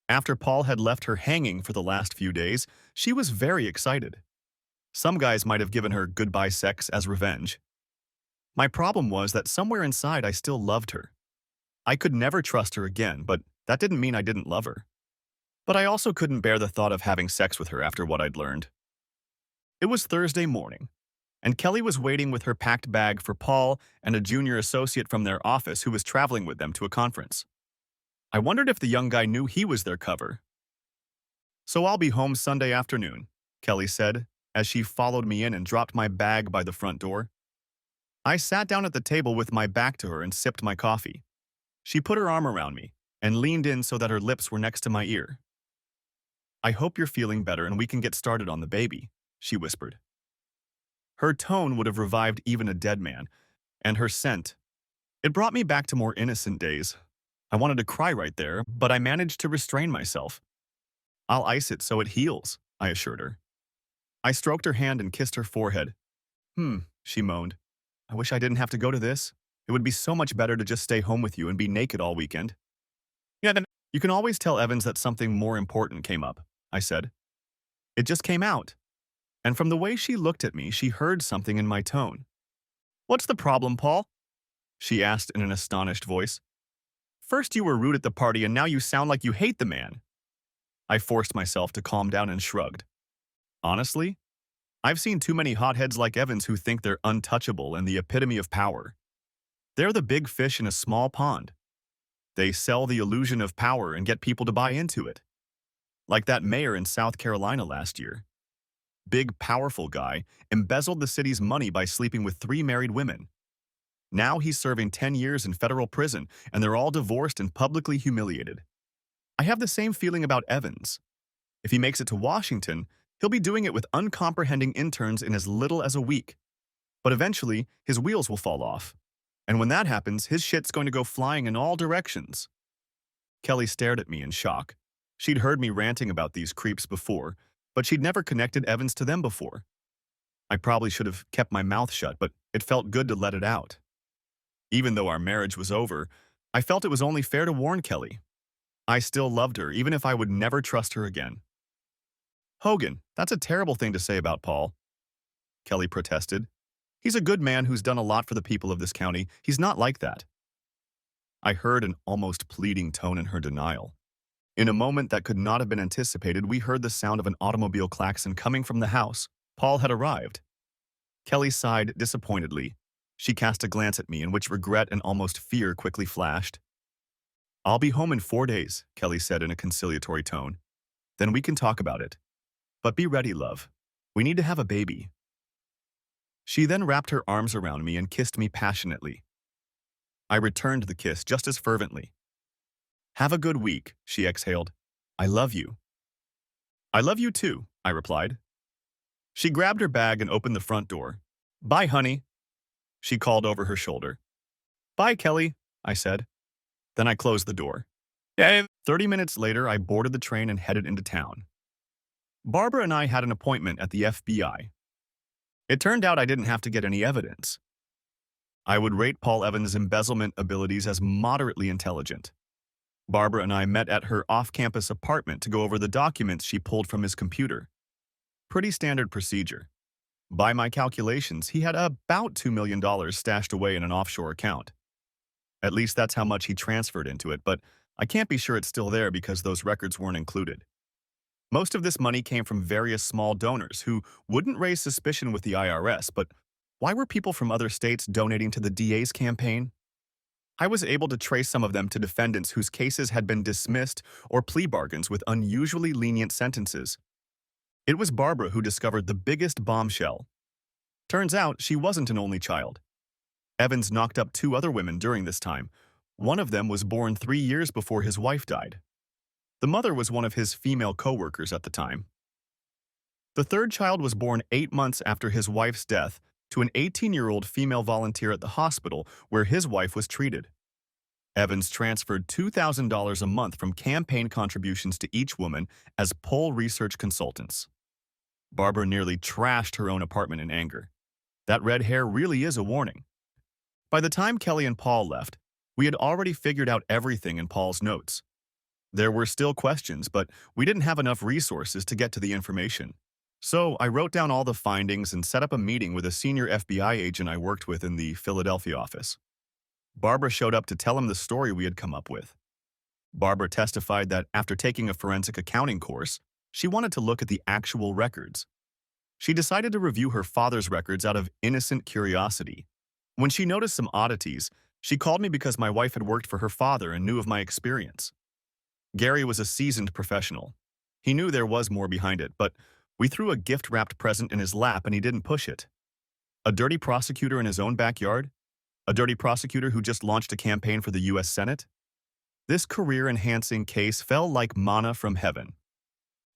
After Paul had left her hanging for the last few days, she was very excited. Some guys might have given her goodbye sex as revenge. My problem was that somewhere inside I still loved her. I could never trust her again, but that didn't mean I didn't love her. But I also couldn't bear the thought of having sex with her after what I'd learned. It was Thursday morning, and Kelly was waiting with her packed bag for Paul and a junior associate from their office who was traveling with them to a conference. I wondered if the young guy knew he was their cover. "So I'll be home Sunday afternoon," Kelly said, as she followed me in and dropped my bag by the front door. I sat down at the table with my back to her and sipped my coffee. She put her arm around me and leaned in so that her lips were next to my ear. "I hope you're feeling better and we can get started on the baby," she whispered. Her tone would have revived even a dead man, and her scent. It brought me back to more innocent days. I wanted to cry right there, but I managed to restrain myself. "I'll ice it so it heals," I assured her. I stroked her hand and kissed her forehead. She moaned. "I wish I didn't have to go to this. It would be so much better to just stay home with you and be naked all weekend." "Yeah, then you can always tell Evans that something more important came up," I said. "It just came out." And from the way she looked at me, she heard something in my tone. "What's the problem, Paul?" she asked in an astonished voice. "First you were rude at the party and now you sound like you hate the man." I forced myself to calm down and shrugged. Honestly, I've seen too many hotheads like Evans who think they're untouchable and the epitome of power. They're the big fish in a small pond. They sell the illusion of power and get people to buy into it. Like that mayor in South Carolina last year. Big, powerful guy embezzled the city's money by sleeping with 3 married women. Now he's serving 10 years in federal prison, and they're all divorced and publicly humiliated. I have the same feeling about Evans. If he makes it to Washington, he'll be doing it with uncomprehending interns in as little as a week. But eventually, his wheels will fall off. And when that happens, his shit's going to go flying in all directions. Kelly stared at me in shock. She'd heard me ranting about these creeps before, but she'd never connected Evans to them before. I probably should have kept my mouth shut, but it felt good to let it out. Even though our marriage was over, I felt it was only fair to warn Kelly. I still loved her, even if I would never trust her again. "Hogan, that's a terrible thing to say about Paul," Kelly protested. "He's a good man who's done a lot for the people of this county. He's not like that." I heard an almost pleading tone in her denial. In a moment that could not have been anticipated, we heard the sound of an automobile klaxon coming from the house. Paul had arrived. Kelly sighed disappointedly. She cast a glance at me in which regret and almost fear quickly flashed. "I'll be home in 4 days," Kelly said in a conciliatory tone. "Then we can talk about it. But be ready, love. We need to have a baby." She then wrapped her arms around me and kissed me passionately. I returned the kiss just as fervently. "Have a good week," she exhaled. "I love you." "I love you too," I replied. She grabbed her bag and opened the front door. "Bye, honey," she called over her shoulder. "Bye, Kelly," I said. Then I closed the door. 30 minutes later, I boarded the train and headed into town. Barbara and I had an appointment at the FBI. It turned out I didn't have to get any evidence. I would rate Paul Evans' embezzlement abilities as moderately intelligent. Barbara and I met at her off-campus apartment to go over the documents she pulled from his computer. Pretty standard procedure. By my calculations, he had about $2 million stashed away in an offshore account. At least that's how much he transferred into it, but I can't be sure it's still there because those records weren't included. Most of this money came from various small donors who wouldn't raise suspicion with the IRS, but why were people from other states donating to the DA's campaign? I was able to trace some of them to defendants whose cases had been dismissed or plea bargains with unusually lenient sentences. It was Barbara who discovered the biggest bombshell. Turns out she wasn't an only child. Evans knocked up 2 other women during this time. One of them was born 3 years before his wife died. The mother was one of his female co-workers at the time. The 3rd child was born 8 months after his wife's death to an 18-year-old female volunteer at the hospital where his wife was treated. Evans transferred $2,000 a month from campaign contributions to each woman as poll research consultants. Barbara nearly trashed her own apartment in anger. That red hair really is a warning. By the time Kelly and Paul left, we had already figured out everything in Paul's notes. There were still questions, but we didn't have enough resources to get to the information. So I wrote down all the findings and set up a meeting with a senior FBI agent I worked with in the Philadelphia office. Barbara showed up to tell him the story we had come up with. Barbara testified that after taking a forensic accounting course, she wanted to look at the actual records. She decided to review her father's records out of innocent curiosity. When she noticed some oddities, she called me because my wife had worked for her father and knew of my experience. Gary was a seasoned professional. He knew there was more behind it, but we threw a gift-wrapped present in his lap and he didn't push it. A dirty prosecutor in his own backyard? A dirty prosecutor who just launched a campaign for the U.S. Senate? This career-enhancing case fell like manna from heaven.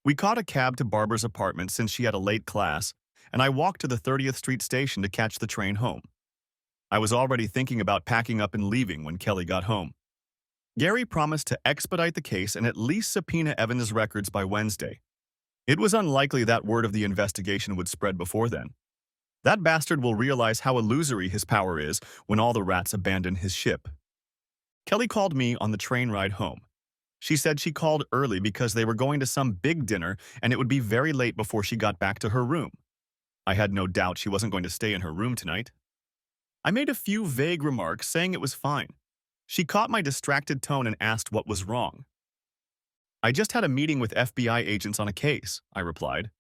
We caught a cab to Barbara's apartment since she had a late class, and I walked to the 30th Street station to catch the train home. I was already thinking about packing up and leaving when Kelly got home. Gary promised to expedite the case and at least subpoena Evans' records by Wednesday. It was unlikely that word of the investigation would spread before then. That bastard will realize how illusory his power is when all the rats abandon his ship. Kelly called me on the train ride home. She said she called early because they were going to some big dinner and it would be very late before she got back to her room. I had no doubt she wasn't going to stay in her room tonight. I made a few vague remarks saying it was fine. She caught my distracted tone and asked what was wrong. I just had a meeting with FBI agents on a case, I replied.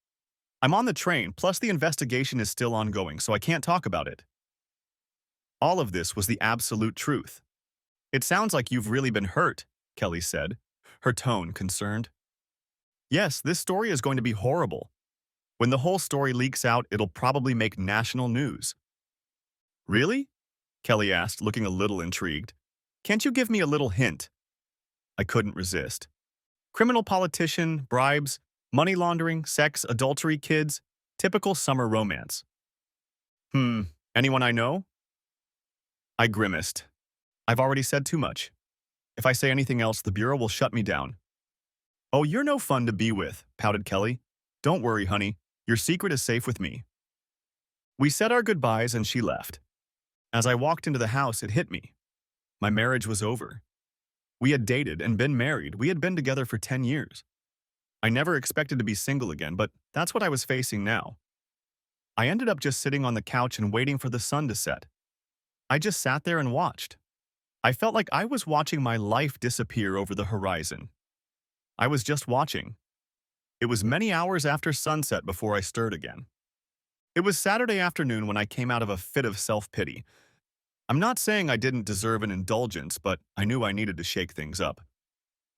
I'm on the train, plus the investigation is still ongoing, so I can't talk about it. All of this was the absolute truth. It sounds like you've really been hurt, Kelly said, her tone concerned. Yes, this story is going to be horrible. When the whole story leaks out, it'll probably make national news. Really? Kelly asked, looking a little intrigued. Can't you give me a little hint? I couldn't resist. Criminal politician, bribes, money laundering, sex, adultery, kids, typical summer romance. Anyone I know? I grimaced. I've already said too much. If I say anything else, the Bureau will shut me down. Oh, you're no fun to be with, pouted Kelly. Don't worry, honey. Your secret is safe with me. We said our goodbyes and she left. As I walked into the house, it hit me. My marriage was over. We had dated and been married. We had been together for 10 years. I never expected to be single again, but that's what I was facing now. I ended up just sitting on the couch and waiting for the sun to set. I just sat there and watched. I felt like I was watching my life disappear over the horizon. I was just watching. It was many hours after sunset before I stirred again. It was Saturday afternoon when I came out of a fit of self-pity. I'm not saying I didn't deserve an indulgence, but I knew I needed to shake things up.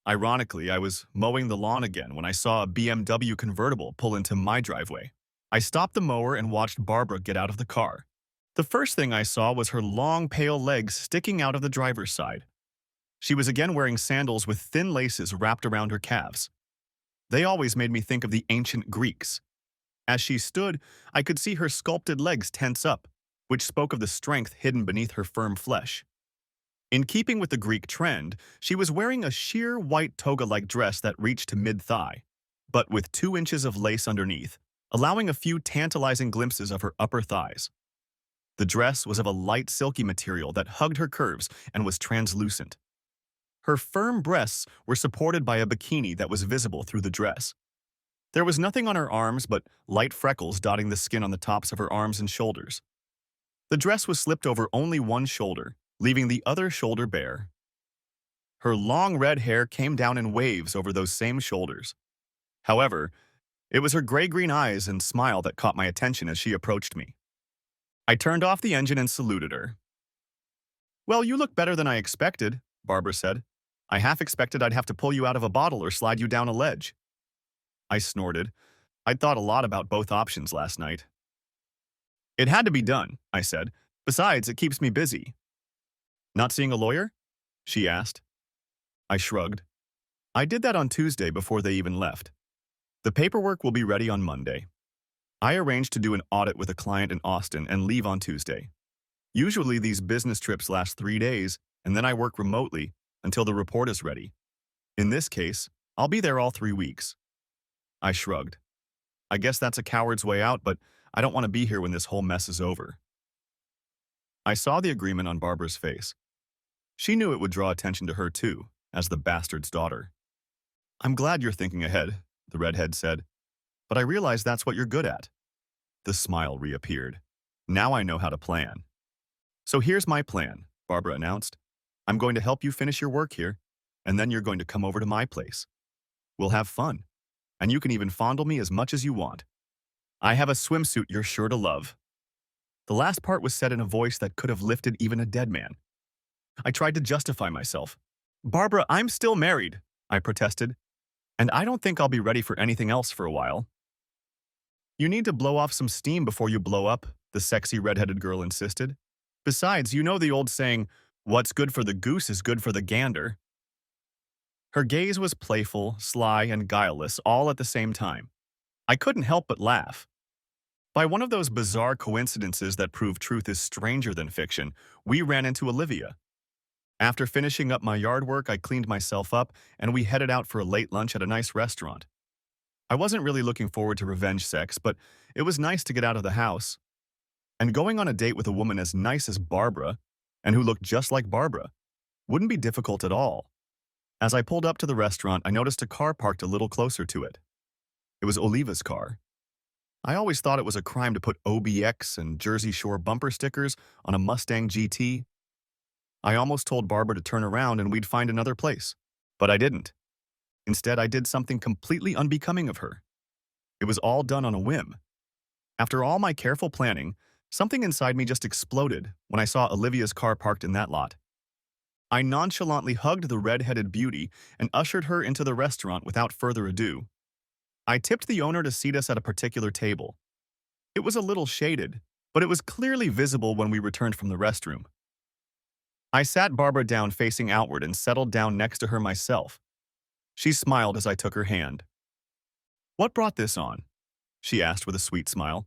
Ironically, I was mowing the lawn again when I saw a BMW convertible pull into my driveway. I stopped the mower and watched Barbara get out of the car. The first thing I saw was her long, pale legs sticking out of the driver's side. She was again wearing sandals with thin laces wrapped around her calves. They always made me think of the ancient Greeks. As she stood, I could see her sculpted legs tense up, which spoke of the strength hidden beneath her firm flesh. In keeping with the Greek trend, she was wearing a sheer white toga-like dress that reached to mid-thigh, but with 2 inches of lace underneath, allowing a few tantalizing glimpses of her upper thighs. The dress was of a light silky material that hugged her curves and was translucent. Her firm breasts were supported by a bikini that was visible through the dress. There was nothing on her arms but light freckles dotting the skin on the tops of her arms and shoulders. The dress was slipped over only one shoulder, leaving the other shoulder bare. Her long red hair came down in waves over those same shoulders. However, it was her gray-green eyes and smile that caught my attention as she approached me. I turned off the engine and saluted her. Well, you look better than I expected, Barbara said. I half expected I'd have to pull you out of a bottle or slide you down a ledge. I snorted. I'd thought a lot about both options last night. It had to be done, I said. Besides, it keeps me busy. Not seeing a lawyer? She asked. I shrugged. I did that on Tuesday before they even left. The paperwork will be ready on Monday. I arranged to do an audit with a client in Austin and leave on Tuesday. Usually these business trips last 3 days, and then I work remotely until the report is ready. In this case, I'll be there all 3 weeks. I shrugged. I guess that's a coward's way out, but I don't want to be here when this whole mess is over. I saw the agreement on Barbara's face. She knew it would draw attention to her too, as the bastard's daughter. I'm glad you're thinking ahead, the redhead said, but I realize that's what you're good at. The smile reappeared. Now I know how to plan. So here's my plan, Barbara announced. I'm going to help you finish your work here, and then you're going to come over to my place. We'll have fun, and you can even fondle me as much as you want. I have a swimsuit you're sure to love. The last part was said in a voice that could have lifted even a dead man. I tried to justify myself. Barbara, I'm still married, I protested, and I don't think I'll be ready for anything else for a while. You need to blow off some steam before you blow up, the sexy red-headed girl insisted. Besides, you know the old saying, what's good for the goose is good for the gander. Her gaze was playful, sly, and guileless all at the same time. I couldn't help but laugh. By one of those bizarre coincidences that prove truth is stranger than fiction, we ran into Olivia. After finishing up my yard work, I cleaned myself up, and we headed out for a late lunch at a nice restaurant. I wasn't really looking forward to revenge sex, but it was nice to get out of the house. And going on a date with a woman as nice as Barbara, and who looked just like Barbara, wouldn't be difficult at all. As I pulled up to the restaurant, I noticed a car parked a little closer to it. It was Oliva's car. I always thought it was a crime to put OBX and Jersey Shore bumper stickers on a Mustang GT. I almost told Barbara to turn around and we'd find another place, but I didn't. Instead, I did something completely unbecoming of her. It was all done on a whim. After all my careful planning, something inside me just exploded when I saw Olivia's car parked in that lot. I nonchalantly hugged the red-headed beauty and ushered her into the restaurant without further ado. I tipped the owner to seat us at a particular table. It was a little shaded, but it was clearly visible when we returned from the restroom. I sat Barbara down facing outward and settled down next to her myself. She smiled as I took her hand. What brought this on? She asked with a sweet smile.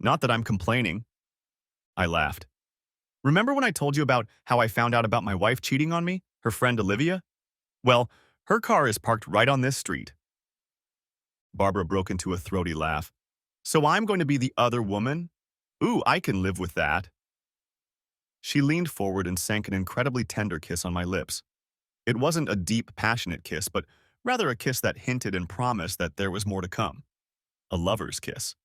Not that I'm complaining. I laughed. Remember when I told you about how I found out about my wife cheating on me, her friend Olivia? Well, her car is parked right on this street. Barbara broke into a throaty laugh. So I'm going to be the other woman? Ooh, I can live with that. She leaned forward and sank an incredibly tender kiss on my lips. It wasn't a deep, passionate kiss, but rather a kiss that hinted and promised that there was more to come. A lover's kiss.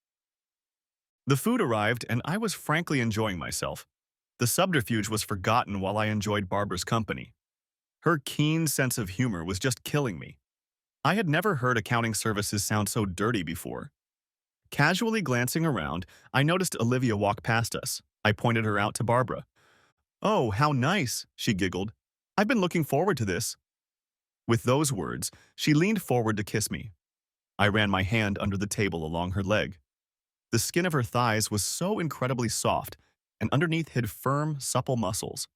The food arrived, and I was frankly enjoying myself. The subterfuge was forgotten while I enjoyed Barbara's company. Her keen sense of humor was just killing me. I had never heard accounting services sound so dirty before. Casually glancing around, I noticed Olivia walk past us. I pointed her out to Barbara. Oh, how nice, she giggled. I've been looking forward to this. With those words, she leaned forward to kiss me. I ran my hand under the table along her leg. The skin of her thighs was so incredibly soft, and underneath hid firm, supple muscles.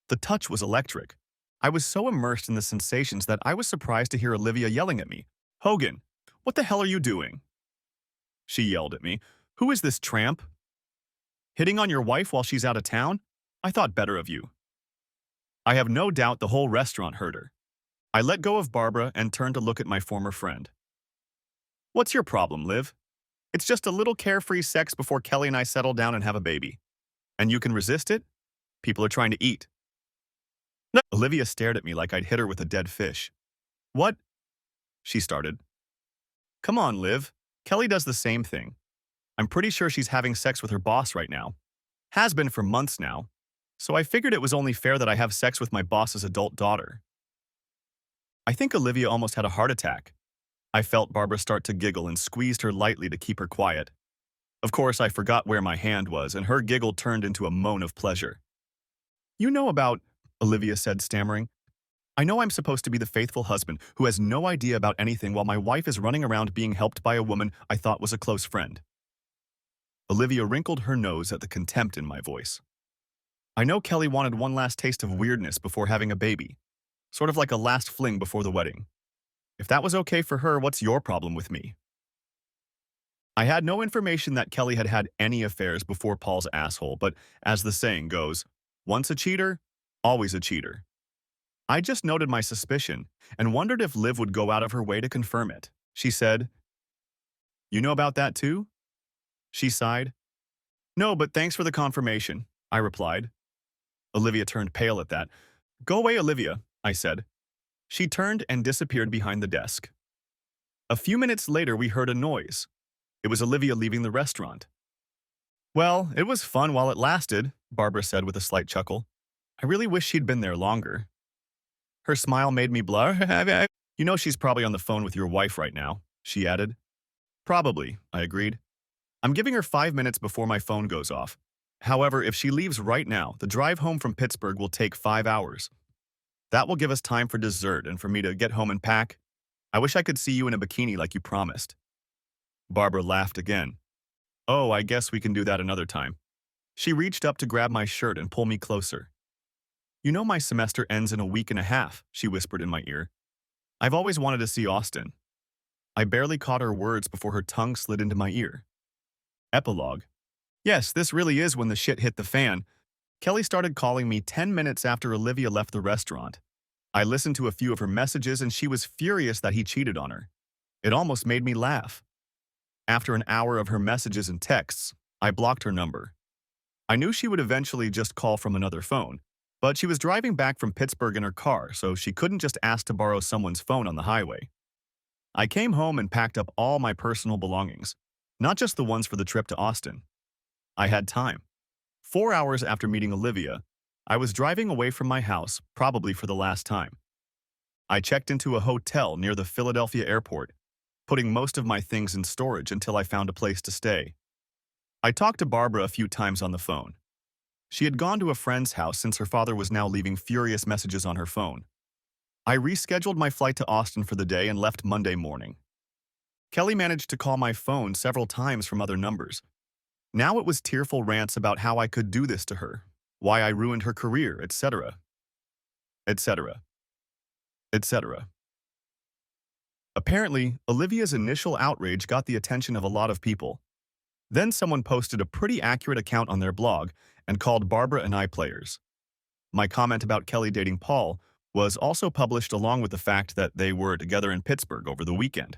The touch was electric. I was so immersed in the sensations that I was surprised to hear Olivia yelling at me. Hogan, what the hell are you doing? She yelled at me. Who is this tramp? Hitting on your wife while she's out of town? I thought better of you. I have no doubt the whole restaurant heard her. I let go of Barbara and turned to look at my former friend. What's your problem, Liv? It's just a little carefree sex before Kelly and I settle down and have a baby. And you can resist it? People are trying to eat. No. Olivia stared at me like I'd hit her with a dead fish. What? She started. Come on, Liv. Kelly does the same thing. I'm pretty sure she's having sex with her boss right now. Has been for months now. So I figured it was only fair that I have sex with my boss's adult daughter. I think Olivia almost had a heart attack. I felt Barbara start to giggle and squeezed her lightly to keep her quiet. Of course, I forgot where my hand was, and her giggle turned into a moan of pleasure. You know about, Olivia said, stammering. I know I'm supposed to be the faithful husband who has no idea about anything while my wife is running around being helped by a woman I thought was a close friend. Olivia wrinkled her nose at the contempt in my voice. I know Kelly wanted one last taste of weirdness before having a baby, sort of like a last fling before the wedding. If that was okay for her, what's your problem with me? I had no information that Kelly had had any affairs before Paul's asshole, but as the saying goes, once a cheater, Always a cheater. I just noted my suspicion and wondered if Liv would go out of her way to confirm it. She said, "You know about that too?" She sighed. "No, but thanks for the confirmation," I replied. Olivia turned pale at that. "Go away, Olivia," I said. She turned and disappeared behind the desk. A few minutes later, we heard a noise. It was Olivia leaving the restaurant. "Well, it was fun while it lasted," Barbara said with a slight chuckle. "I really wish she'd been there longer." Her smile made me blur. "You know she's probably on the phone with your wife right now," she added. "Probably," I agreed. "I'm giving her 5 minutes before my phone goes off. However, if she leaves right now, the drive home from Pittsburgh will take 5 hours. That will give us time for dessert and for me to get home and pack. I wish I could see you in a bikini like you promised." Barbara laughed again. "Oh, I guess we can do that another time." She reached up to grab my shirt and pull me closer. "You know my semester ends in a week and a half," she whispered in my ear. "I've always wanted to see Austin." I barely caught her words before her tongue slid into my ear. Epilogue. Yes, this really is when the shit hit the fan. Kelly started calling me 10 minutes after Olivia left the restaurant. I listened to a few of her messages and she was furious that he cheated on her. It almost made me laugh. After an hour of her messages and texts, I blocked her number. I knew she would eventually just call from another phone, but she was driving back from Pittsburgh in her car, so she couldn't just ask to borrow someone's phone on the highway. I came home and packed up all my personal belongings, not just the ones for the trip to Austin. I had time. 4 hours after meeting Olivia, I was driving away from my house, probably for the last time. I checked into a hotel near the Philadelphia airport, putting most of my things in storage until I found a place to stay. I talked to Barbara a few times on the phone. She had gone to a friend's house since her father was now leaving furious messages on her phone. I rescheduled my flight to Austin for the day and left Monday morning. Kelly managed to call my phone several times from other numbers. Now it was tearful rants about how I could do this to her, why I ruined her career, etc., etc., etc. Apparently, Olivia's initial outrage got the attention of a lot of people. Then someone posted a pretty accurate account on their blog and called Barbara and I players. My comment about Kelly dating Paul was also published along with the fact that they were together in Pittsburgh over the weekend.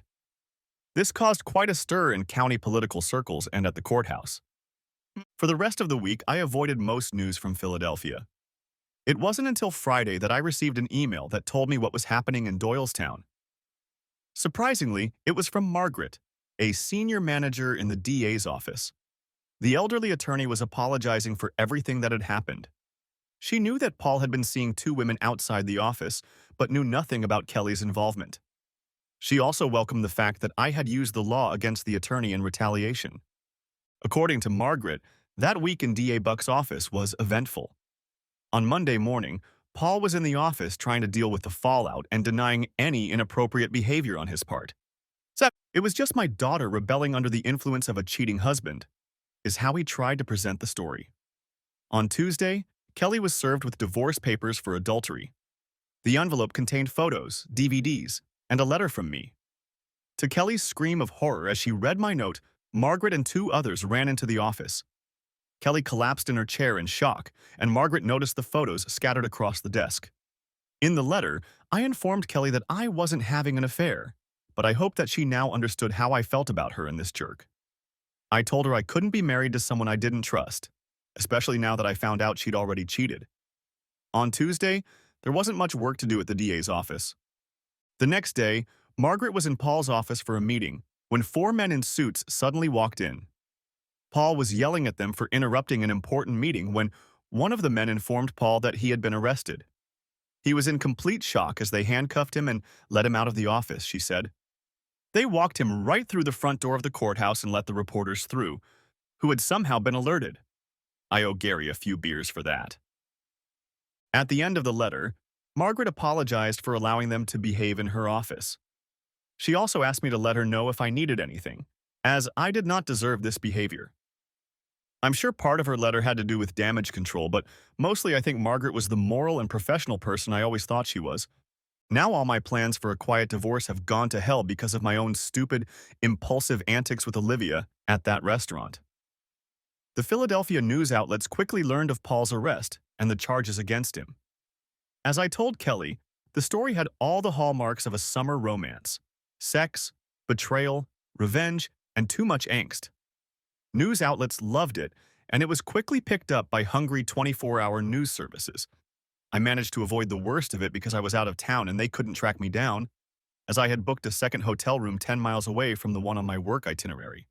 This caused quite a stir in county political circles and at the courthouse. For the rest of the week, I avoided most news from Philadelphia. It wasn't until Friday that I received an email that told me what was happening in Doylestown. Surprisingly, it was from Margaret, a senior manager in the DA's office. The elderly attorney was apologizing for everything that had happened. She knew that Paul had been seeing two women outside the office, but knew nothing about Kelly's involvement. She also welcomed the fact that I had used the law against the attorney in retaliation. According to Margaret, that week in DA Buck's office was eventful. On Monday morning, Paul was in the office trying to deal with the fallout and denying any inappropriate behavior on his part. So, "It was just my daughter rebelling under the influence of a cheating husband," is how he tried to present the story. On Tuesday, Kelly was served with divorce papers for adultery. The envelope contained photos, DVDs, and a letter from me. To Kelly's scream of horror as she read my note, Margaret and two others ran into the office. Kelly collapsed in her chair in shock, and Margaret noticed the photos scattered across the desk. In the letter, I informed Kelly that I wasn't having an affair, but I hoped that she now understood how I felt about her and this jerk. I told her I couldn't be married to someone I didn't trust, especially now that I found out she'd already cheated. On Tuesday, there wasn't much work to do at the DA's office. The next day, Margaret was in Paul's office for a meeting when four men in suits suddenly walked in. Paul was yelling at them for interrupting an important meeting when one of the men informed Paul that he had been arrested. He was in complete shock as they handcuffed him and let him out of the office, she said. They walked him right through the front door of the courthouse and let the reporters through, who had somehow been alerted. I owe Gary a few beers for that. At the end of the letter, Margaret apologized for allowing them to behave in her office. She also asked me to let her know if I needed anything, as I did not deserve this behavior. I'm sure part of her letter had to do with damage control, but mostly I think Margaret was the moral and professional person I always thought she was. Now all my plans for a quiet divorce have gone to hell because of my own stupid, impulsive antics with Olivia at that restaurant. The Philadelphia news outlets quickly learned of Paul's arrest and the charges against him. As I told Kelly, the story had all the hallmarks of a summer romance: sex, betrayal, revenge, and too much angst. News outlets loved it, and it was quickly picked up by hungry 24-hour news services. I managed to avoid the worst of it because I was out of town and they couldn't track me down, as I had booked a second hotel room 10 miles away from the one on my work itinerary.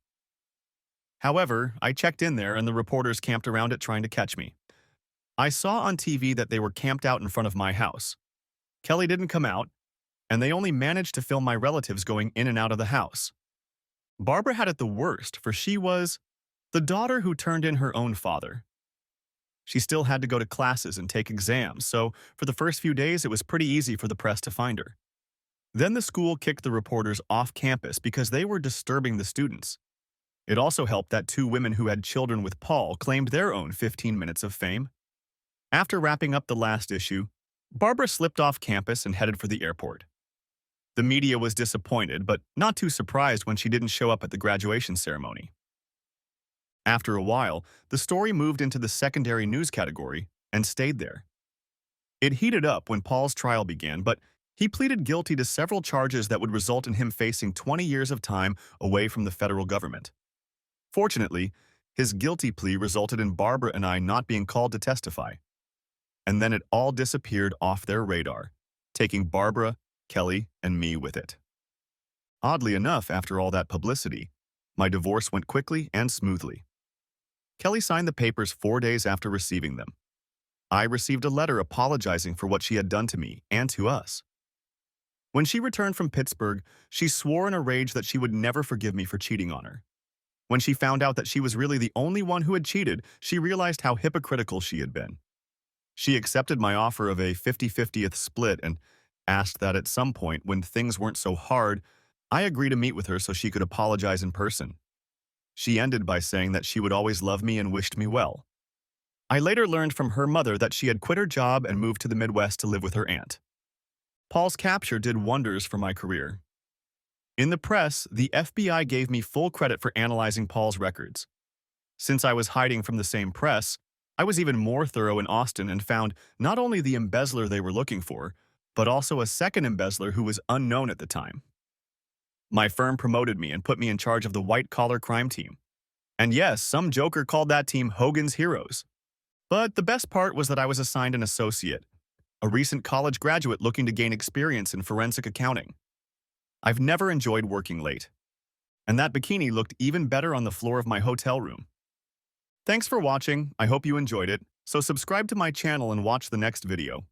However, I checked in there and the reporters camped around it trying to catch me. I saw on TV that they were camped out in front of my house. Kelly didn't come out, and they only managed to film my relatives going in and out of the house. Barbara had it the worst, for she was the daughter who turned in her own father. She still had to go to classes and take exams, so for the first few days it was pretty easy for the press to find her. Then the school kicked the reporters off campus because they were disturbing the students. It also helped that two women who had children with Paul claimed their own 15 minutes of fame. After wrapping up the last issue, Barbara slipped off campus and headed for the airport. The media was disappointed, but not too surprised when she didn't show up at the graduation ceremony. After a while, the story moved into the secondary news category and stayed there. It heated up when Paul's trial began, but he pleaded guilty to several charges that would result in him facing 20 years of time away from the federal government. Fortunately, his guilty plea resulted in Barbara and I not being called to testify. And then it all disappeared off their radar, taking Barbara, Kelly, and me with it. Oddly enough, after all that publicity, my divorce went quickly and smoothly. Kelly signed the papers 4 days after receiving them. I received a letter apologizing for what she had done to me and to us. When she returned from Pittsburgh, she swore in a rage that she would never forgive me for cheating on her. When she found out that she was really the only one who had cheated, she realized how hypocritical she had been. She accepted my offer of a 50-50th split and asked that at some point, when things weren't so hard, I agree to meet with her so she could apologize in person. She ended by saying that she would always love me and wished me well. I later learned from her mother that she had quit her job and moved to the Midwest to live with her aunt. Paul's capture did wonders for my career. In the press, the FBI gave me full credit for analyzing Paul's records. Since I was hiding from the same press, I was even more thorough in Austin and found not only the embezzler they were looking for, but also a second embezzler who was unknown at the time. My firm promoted me and put me in charge of the white-collar crime team. And yes, some joker called that team Hogan's Heroes. But the best part was that I was assigned an associate, a recent college graduate looking to gain experience in forensic accounting. I've never enjoyed working late. And that bikini looked even better on the floor of my hotel room. Thanks for watching. I hope you enjoyed it. So subscribe to my channel and watch the next video.